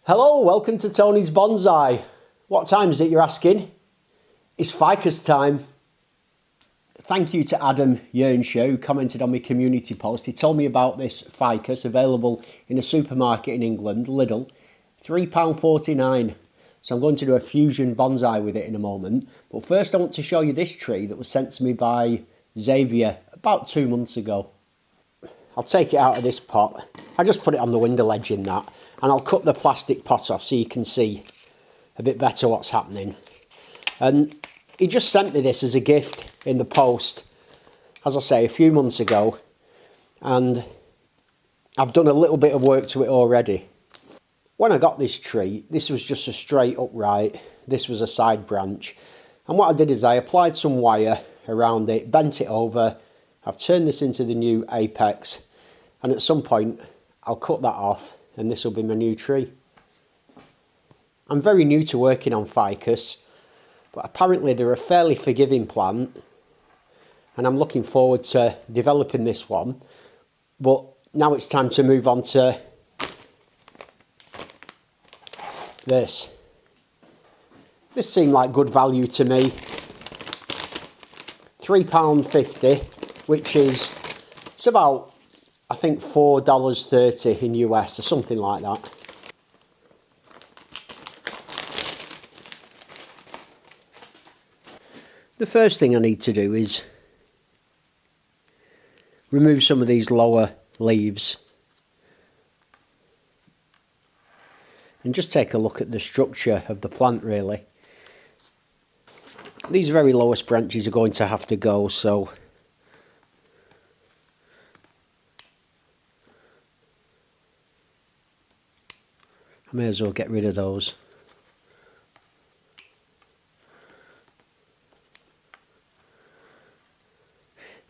Hello, welcome to Tony's Bonsai. What time is it, you're asking? It's ficus time. Thank you to Adam Yearnshaw, who commented on my community post. He told me about this ficus, available in a supermarket in England, Lidl, £3.49. So I'm going to do a fusion bonsai with it in a moment. But first I want to show you this tree that was sent to me by Xavier about 2 months ago. I'll take it out of this pot. I just put it on the window ledge in that. And I'll cut the plastic pot off so you can see a bit better what's happening. And he just sent me this as a gift in the post, as I say, a few months ago. And I've done a little bit of work to it already. When I got this tree, this was just a straight upright. This was a side branch. And what I did is I applied some wire around it, bent it over. I've turned this into the new apex. And at some point, I'll cut that off. And this will be my new tree. I'm very new to working on ficus, but apparently they're a fairly forgiving plant, and I'm looking forward to developing this one. But now it's time to move on to this. This seemed like good value to me. £3.50, which is, it's about, I think, $4.30 in US or something like that. The first thing I need to do is remove some of these lower leaves and just take a look at the structure of the plant really. These very lowest branches are going to have to go, so I may as well get rid of those.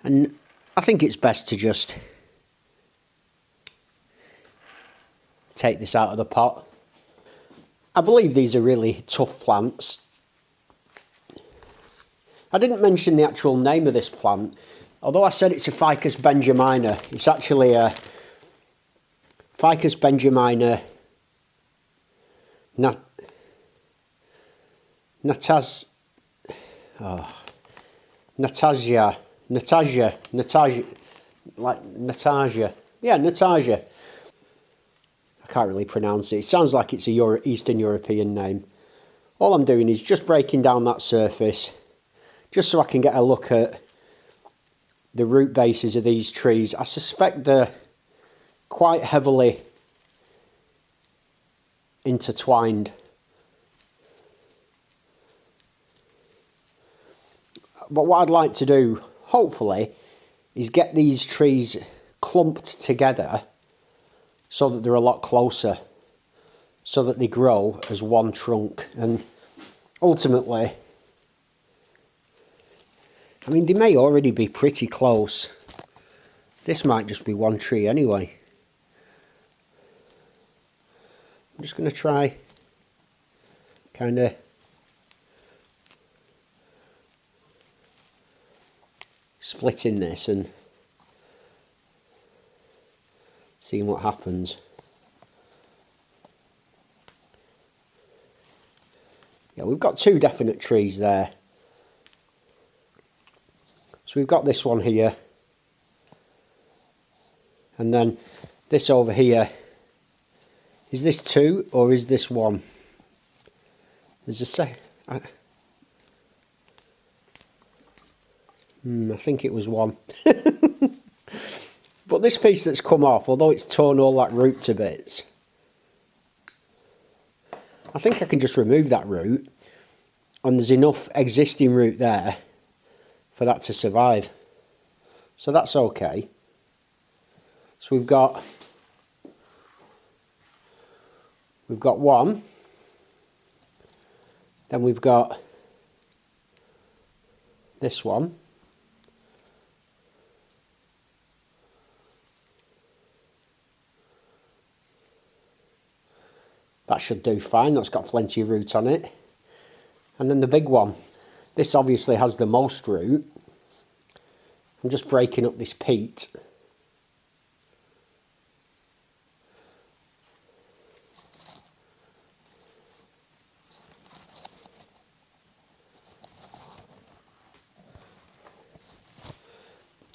And I think it's best to just take this out of the pot. I believe these are really tough plants. I didn't mention the actual name of this plant. Although I said it's a Ficus benjamina, it's actually a Ficus benjamina Natasha. I can't really pronounce it. It sounds like it's a Eastern European name. All I'm doing is just breaking down that surface, just so I can get a look at the root bases of these trees. I suspect they're quite heavily intertwined. But what I'd like to do, hopefully, is get these trees clumped together so that they're a lot closer, so that they grow as one trunk. And ultimately, I mean, they may already be pretty close. This might just be one tree anyway. I'm just going to try kind of splitting this and seeing what happens. Yeah, we've got two definite trees there. So we've got this one here, and then this over here. Is this two or is this one? There's a I think it was one. But this piece that's come off, although it's torn all that root to bits, I think I can just remove that root, and there's enough existing root there for that to survive. So that's okay. So we've got one, then we've got this one, that should do fine, that's got plenty of root on it. And then the big one, this obviously has the most root. I'm just breaking up this peat.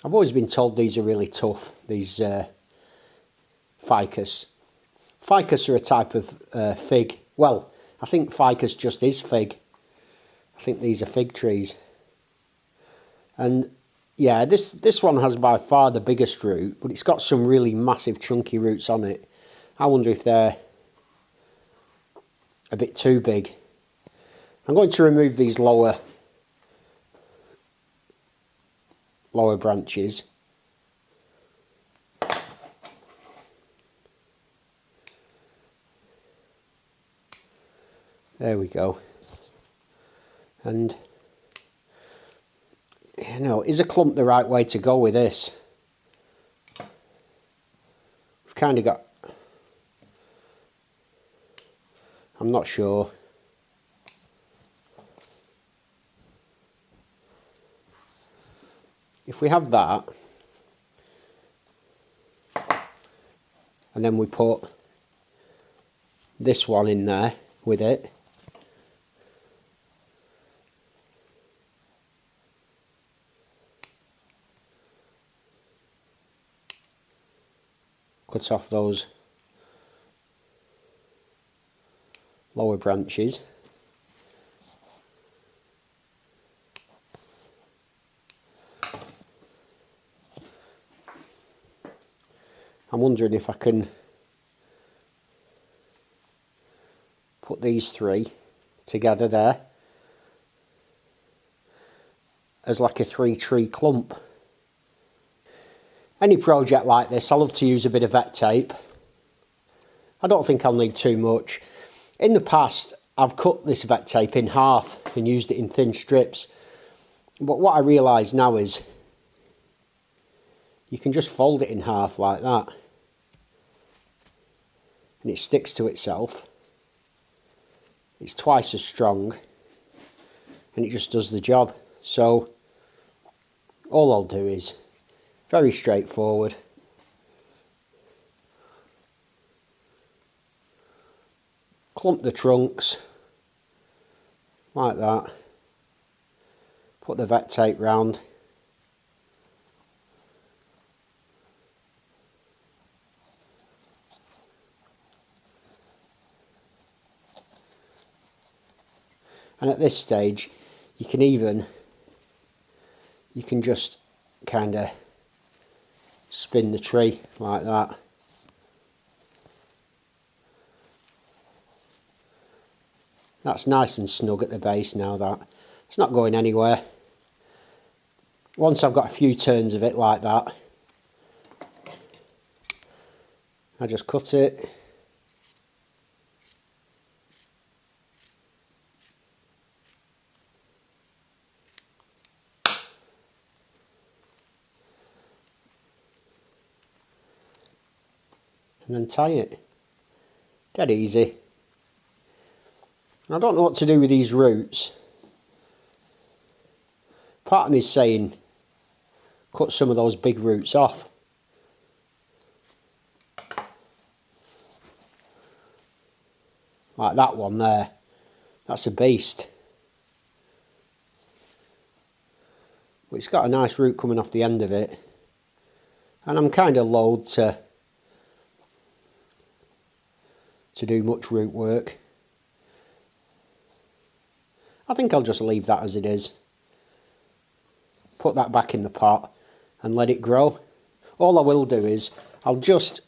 I've always been told these are really tough, these ficus. Ficus are a type of fig. Well, I think ficus just is fig. I think these are fig trees. And yeah, this one has by far the biggest root, but it's got some really massive chunky roots on it. I wonder if they're a bit too big. I'm going to remove these lower branches. There we go. And you know, is a clump the right way to go with this? We've kind of got, I'm not sure. If we have that, and then we put this one in there with it, cut off those lower branches. I'm wondering if I can put these three together there as like a 3-tree clump. Any project like this, I love to use a bit of vet tape. I don't think I'll need too much. In the past, I've cut this vet tape in half and used it in thin strips. But what I realise now is you can just fold it in half like that. And it sticks to itself. It's twice as strong. And it just does the job. So all I'll do is very straightforward. Clump the trunks like that. Put the vet tape round. And at this stage, you can just kind of spin the tree like that. That's nice and snug at the base now, that. It's not going anywhere. Once I've got a few turns of it like that, I just cut it. And then tie it. Dead easy. I don't know what to do with these roots. Part of me is saying cut some of those big roots off. Like that one there. That's a beast. But it's got a nice root coming off the end of it. And I'm kind of loath to do much root work. I think I'll just leave that as it is. Put that back in the pot and let it grow. All I will do is I'll just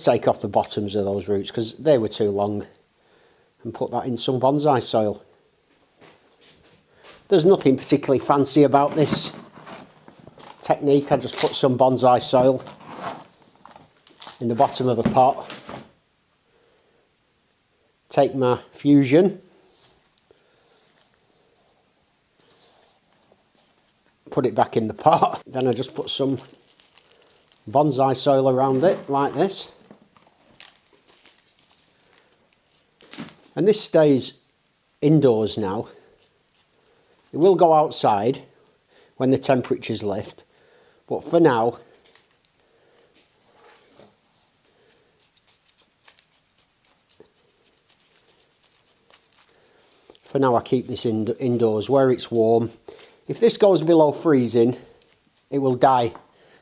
take off the bottoms of those roots because they were too long and put that in some bonsai soil. There's nothing particularly fancy about this technique. I just put some bonsai soil in the bottom of the pot. Take my fusion, put it back in the pot. Then I just put some bonsai soil around it like this. And this stays indoors now. It will go outside when the temperatures lift, but for now I keep this indoors where it's warm. If this goes below freezing, it will die.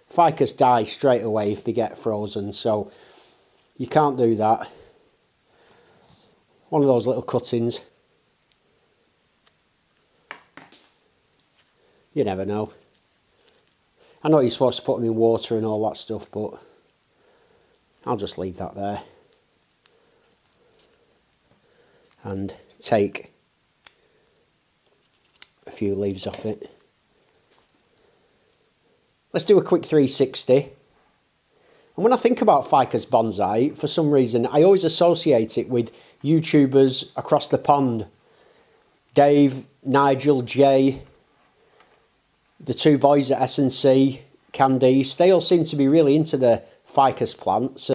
Ficus die straight away if they get frozen, so you can't do that. One of those little cuttings. You never know. I know you're supposed to put them in water and all that stuff, but I'll just leave that there. And take a few leaves off it. Let's do a quick 360. And when I think about ficus bonsai, for some reason, I always associate it with YouTubers across the pond. Dave, Nigel, Jay, the two boys at S&C, Candice, they all seem to be really into the ficus plants.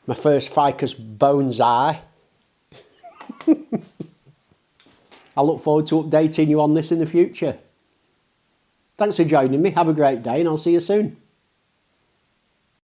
My first ficus bonsai. I look forward to updating you on this in the future. Thanks for joining me. Have a great day and I'll see you soon.